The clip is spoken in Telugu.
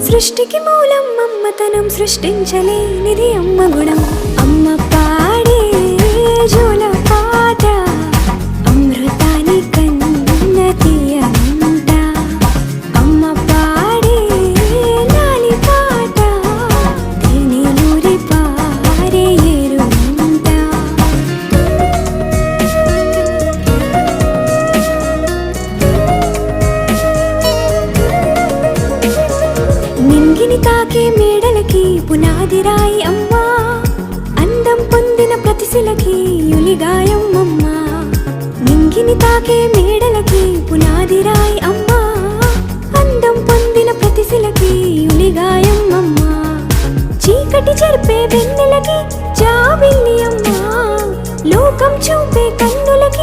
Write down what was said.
సృష్టికి మూలం అమ్మతనం, సృష్టించలేనిది అమ్మ గుణం. అమ్మ పాడే జోల పాట అమృతాని కన్న తీయంట. అమ్మ పాడే లాలి పాట తేనెలూరి పారే ఏరుంట. నింగిని తాకే మేడలకి పునాది రాయి అమ్మా, అందం పొందిన ప్రతిశిలకి యులిగాయం అమ్మా. నింగిని తాకే మేడలకి పునాది రాయి అమ్మా, అందం పొందిన ప్రతిశిలకి యులిగాయం అమ్మా. చీకటి చెరిపే వెన్నెలకి జాబిల్లి అమ్మా, లోకం చూపే కన్నులకి